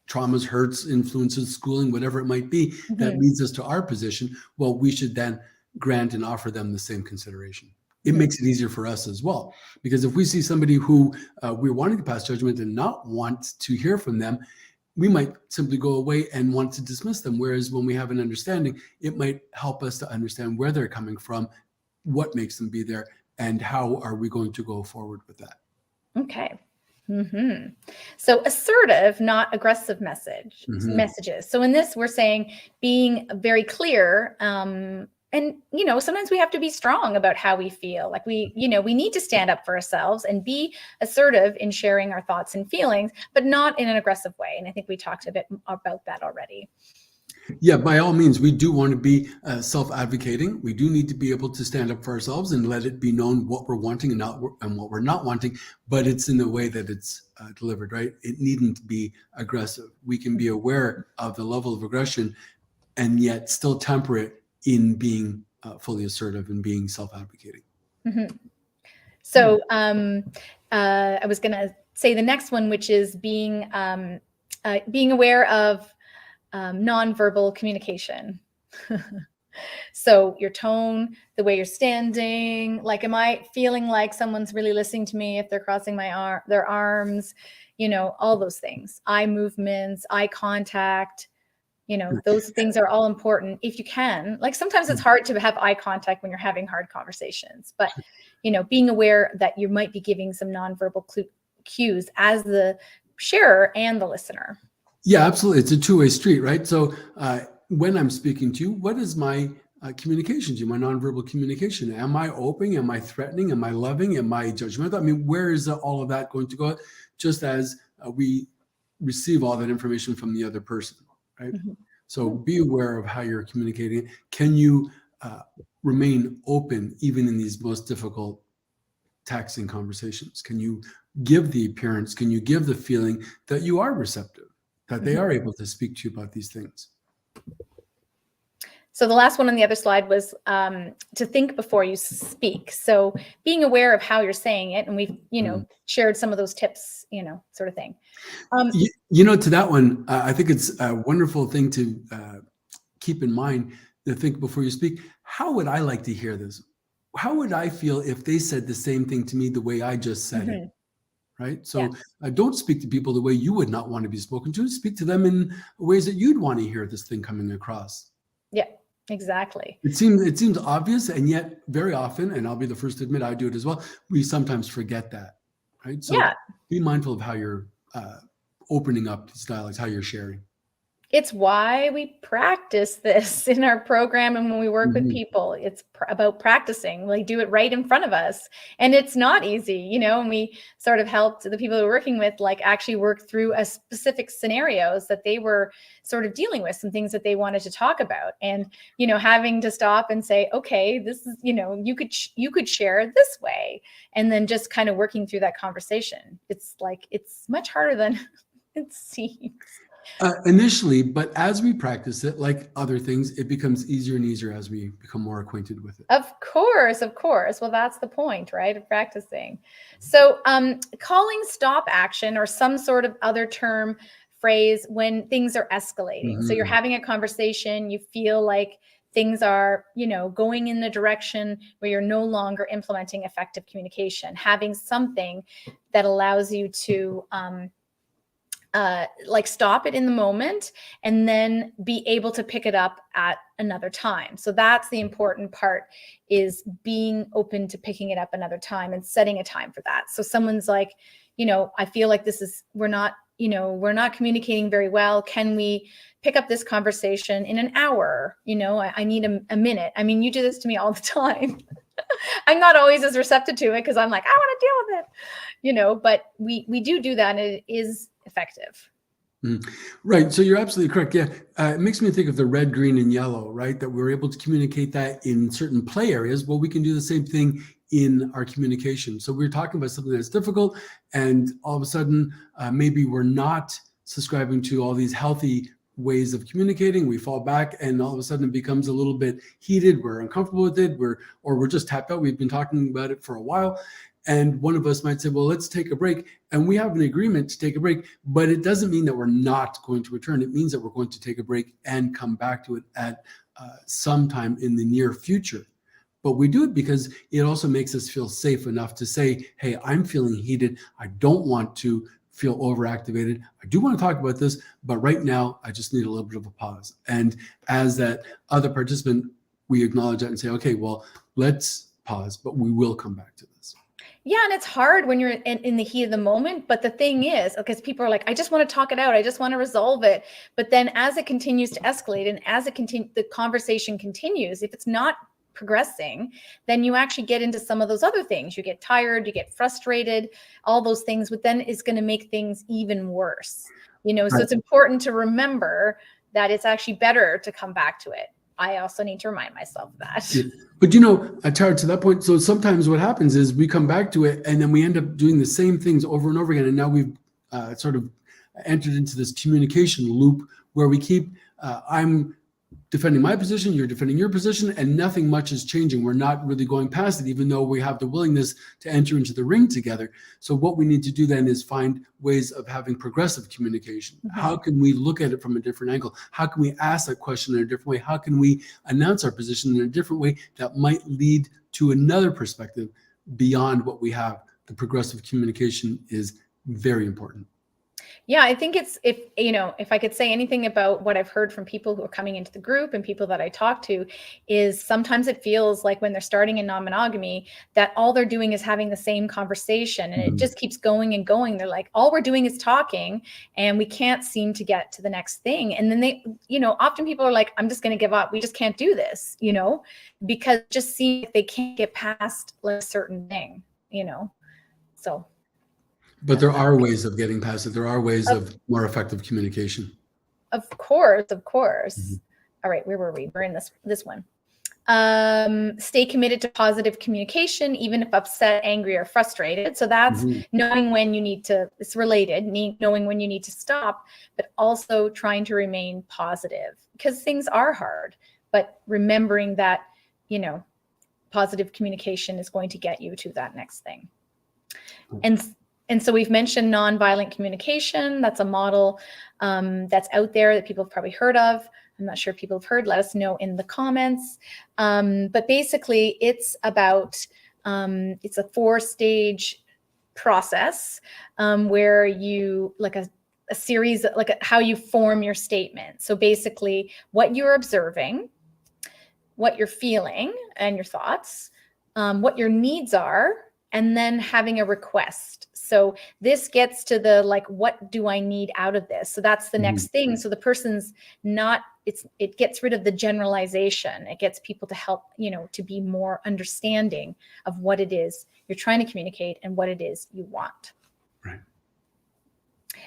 Speaker 2: traumas, hurts, influences, schooling, whatever it might be that leads us to our position. Well, we should then grant and offer them the same consideration. It makes it easier for us as well, because if we see somebody who we're wanting to pass judgment and not want to hear from them, we might simply go away and want to dismiss them. Whereas when we have an understanding, it might help us to understand where they're coming from, what makes them be there, and how are we going to go forward with that?
Speaker 1: Okay. So assertive, not aggressive messages. So in this, we're saying being very clear. And, sometimes we have to be strong about how we feel. Like we need to stand up for ourselves and be assertive in sharing our thoughts and feelings, but not in an aggressive way. And I think we talked a bit about that already.
Speaker 2: Yeah, by all means, we do want to be self-advocating. We do need to be able to stand up for ourselves and let it be known what we're wanting and what we're not wanting, but it's in the way that it's delivered, right? It needn't be aggressive. We can be aware of the level of aggression and yet still temper it in being fully assertive and being self-advocating.
Speaker 1: So I was going to say the next one, which is being aware of nonverbal communication. So your tone, the way you're standing, like, am I feeling like someone's really listening to me if they're crossing their arms, all those things, eye movements, eye contact, those things are all important if you can. Like sometimes it's hard to have eye contact when you're having hard conversations, but being aware that you might be giving some nonverbal cues as the sharer and the listener.
Speaker 2: Yeah, absolutely. It's a two-way street, right? So when I'm speaking to you, what is my communication to you, my nonverbal communication? Am I open? Am I threatening? Am I loving? Am I judgmental? I mean, where is all of that going to go? Just as we receive all that information from the other person, right? So be aware of how you're communicating. Can you remain open even in these most difficult, taxing conversations? Can you give the appearance, can you give the feeling that you are receptive, that they are able to speak to you about these things?
Speaker 1: So the last one on the other slide was to think before you speak. So being aware of how you're saying it, and we've, shared some of those tips, sort of thing.
Speaker 2: To that one, I think it's a wonderful thing to keep in mind, to think before you speak. How would I like to hear this? How would I feel if they said the same thing to me the way I just said it? Right? So don't speak to people the way you would not want to be spoken to. Speak to them in ways that you'd want to hear this thing coming across.
Speaker 1: Yeah, exactly.
Speaker 2: It seems obvious, and yet very often, and I'll be the first to admit I do it as well, we sometimes forget that, right? So be mindful of how you're opening up these dialogues, how you're sharing.
Speaker 1: It's why we practice this in our program. And when we work with people, it's about practicing, like do it right in front of us. And it's not easy, and we sort of helped the people we're working with, like actually work through a specific scenarios that they were sort of dealing with, some things that they wanted to talk about. And, having to stop and say, okay, this is, you could share it this way. And then just kind of working through that conversation. It's much harder than it seems.
Speaker 2: Initially, but as we practice it, like other things, it becomes easier and easier as we become more acquainted with it.
Speaker 1: Of course. Well, that's the point, right, of practicing. So calling stop action or some sort of other term phrase when things are escalating. So you're having a conversation, you feel like things are, going in the direction where you're no longer implementing effective communication, having something that allows you to stop it in the moment and then be able to pick it up at another time. So that's the important part, is being open to picking it up another time and setting a time for that. So someone's like, I feel like we're not communicating very well. Can we pick up this conversation in an hour? I need a minute. I mean, you do this to me all the time. I'm not always as receptive to it because I'm like, I want to deal with it, but we do that, and it is effective.
Speaker 2: Right. So you're absolutely correct. Yeah. It makes me think of the red, green, and yellow, right? That we're able to communicate that in certain play areas. Well, we can do the same thing in our communication. So we're talking about something that's difficult, and all of a sudden, maybe we're not subscribing to all these healthy ways of communicating. We fall back, and all of a sudden it becomes a little bit heated. We're uncomfortable with it. We're just tapped out. We've been talking about it for a while. And one of us might say, well, let's take a break. And we have an agreement to take a break, but it doesn't mean that we're not going to return. It means that we're going to take a break and come back to it at some time in the near future. But we do it because it also makes us feel safe enough to say, hey, I'm feeling heated. I don't want to feel overactivated. I do want to talk about this, but right now I just need a little bit of a pause. And as that other participant, we acknowledge that and say, okay, well, let's pause, but we will come back to this.
Speaker 1: Yeah. And it's hard when you're in the heat of the moment. But the thing is, because people are like, I just want to talk it out. I just want to resolve it. But then as it continues to escalate and as the conversation continues, if it's not progressing, then you actually get into some of those other things. You get tired, you get frustrated, all those things, but then it's going to make things even worse. So it's important to remember that it's actually better to come back to it. I also need to remind myself of that.
Speaker 2: Yeah. But Tara, to that point, so sometimes what happens is we come back to it and then we end up doing the same things over and over again. And now we've sort of entered into this communication loop where we keep, I'm defending my position, you're defending your position, and nothing much is changing. We're not really going past it, even though we have the willingness to enter into the ring together. So what we need to do then is find ways of having progressive communication. How can we look at it from a different angle? How can we ask that question in a different way? How can we announce our position in a different way that might lead to another perspective beyond what we have? The progressive communication is very important.
Speaker 1: Yeah, I think if I could say anything about what I've heard from people who are coming into the group and people that I talk to, is sometimes it feels like when they're starting in non-monogamy that all they're doing is having the same conversation and it just keeps going and going. They're like, all we're doing is talking and we can't seem to get to the next thing. And then they, often people are like, I'm just going to give up. We just can't do this, because it just seems like they can't get past a certain thing, so.
Speaker 2: But there are ways of getting past it. There are ways of more effective communication.
Speaker 1: Of course. All right, where were we? We're in this one. Stay committed to positive communication, even if upset, angry, or frustrated. So that's knowing when you need to, it's related, knowing when you need to stop, but also trying to remain positive because things are hard. but remembering that, you know, positive communication is going to get you to that next thing. And so we've mentioned nonviolent communication. That's a model that's out there that people have probably heard of. I'm not sure if people have heard. Let us know in the comments. But basically, it's about, it's a 4-stage process where you, like a series, like how you form your statement. So basically, what you're observing, what you're feeling and your thoughts, what your needs are, and then having a request. So this gets to the, like, what do I need out of this? So that's the next thing. So the person's not, it gets rid of the generalization. It gets people to help, you know, to be more understanding of what it is you're trying to communicate and what it is you want.
Speaker 2: Right.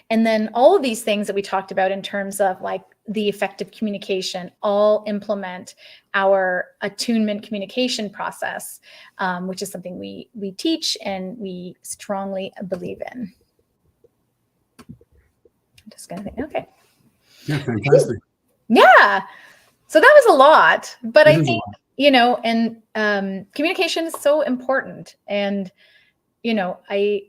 Speaker 1: And then all of these things that we talked about in terms of like the effective communication all implement our attunement communication process, which is something we teach and we strongly believe in. I'm just gonna think, okay.
Speaker 2: Yeah, fantastic.
Speaker 1: Yeah. So that was a lot, but I think,
Speaker 2: lot.
Speaker 1: You know, and communication is so important. And, you know, I've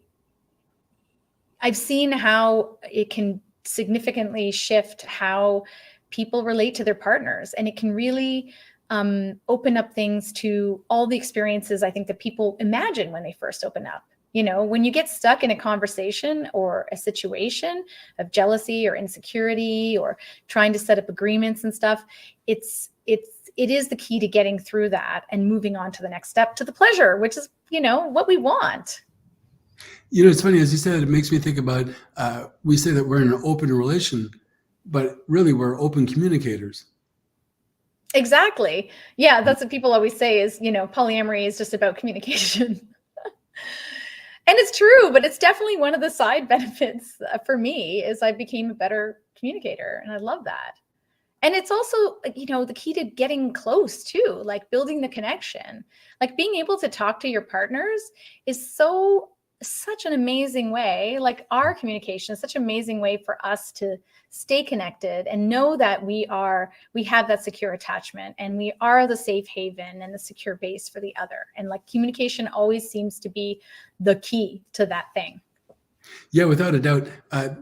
Speaker 1: seen how it can significantly shift how people relate to their partners. And it can really open up things to all the experiences I think that people imagine when they first open up. You know, when you get stuck in a conversation or a situation of jealousy or insecurity or trying to set up agreements and stuff, it is the key to getting through that and moving on to the next step, to the pleasure, which is, you know, what we want.
Speaker 2: You know, it's funny, as you said, it makes me think about, we say that we're in an open relation, but really we're open communicators.
Speaker 1: Exactly. Yeah, that's what people always say is, you know, polyamory is just about communication. And it's true, but it's definitely one of the side benefits for me is I became a better communicator, and I love that. And it's also, you know, the key to getting close too, like building the connection, like being able to talk to your partners is such an amazing way. Like our communication is such an amazing way for us to stay connected and know that we have that secure attachment and we are the safe haven and the secure base for the other. And like communication always seems to be the key to that thing.
Speaker 2: Yeah, without a doubt,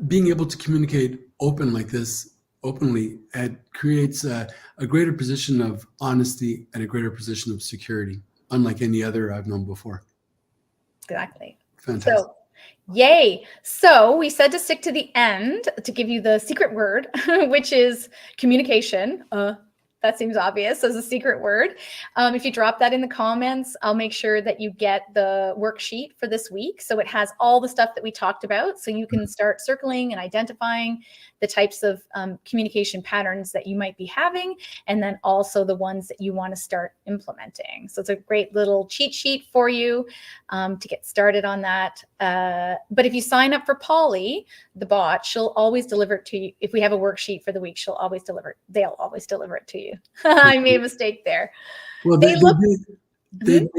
Speaker 2: being able to communicate openly, it creates a greater position of honesty and a greater position of security, unlike any other I've known before.
Speaker 1: Exactly.
Speaker 2: Fantastic.
Speaker 1: So, yay. So we said to stick to the end to give you the secret word, which is communication. That seems obvious as a secret word. If you drop that in the comments, I'll make sure that you get the worksheet for this week. So it has all the stuff that we talked about. So you can start circling and identifying the types of communication patterns that you might be having, and then also the ones that you want to start implementing. So it's a great little cheat sheet for you to get started on that. But if you sign up for Polly, the bot, she'll always deliver it to you. If we have a worksheet for the week, they'll always deliver it to you. I made a mistake there.
Speaker 2: Well, they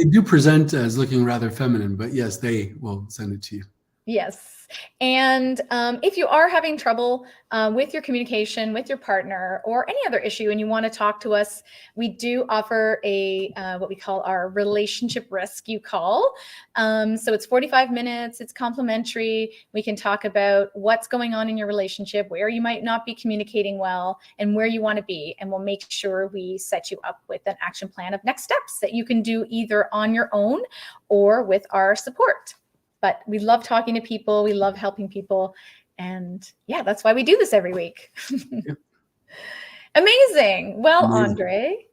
Speaker 2: do present as looking rather feminine, but yes, they will send it to you.
Speaker 1: Yes. And if you are having trouble with your communication with your partner or any other issue and you want to talk to us, we do offer a what we call our relationship rescue call. So it's 45 minutes. It's complimentary. We can talk about what's going on in your relationship, where you might not be communicating well, and where you want to be. And we'll make sure we set you up with an action plan of next steps that you can do either on your own or with our support. But we love talking to people. We love helping people. And yeah, that's why we do this every week.
Speaker 2: Yep.
Speaker 1: Amazing. Well,
Speaker 2: Amazing.
Speaker 1: Andre,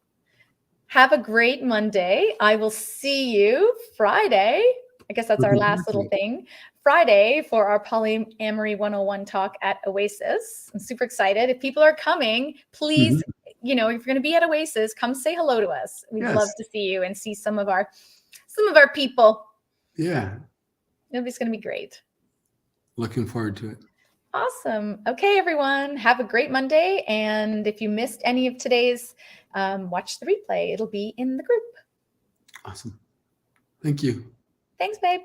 Speaker 1: have a great Monday. I will see you Friday. I guess that's our last little thing. Friday for our Polyamory 101 talk at Oasis. I'm super excited. If people are coming, please, you know, if you're going to be at Oasis, come say hello to us. We'd love to see you and see some of our people.
Speaker 2: Yeah.
Speaker 1: It's going to be great.
Speaker 2: Looking forward to it.
Speaker 1: Awesome. Okay, everyone. Have a great Monday. And if you missed any of today's, watch the replay. It'll be in the group.
Speaker 2: Awesome. Thank you.
Speaker 1: Thanks, babe.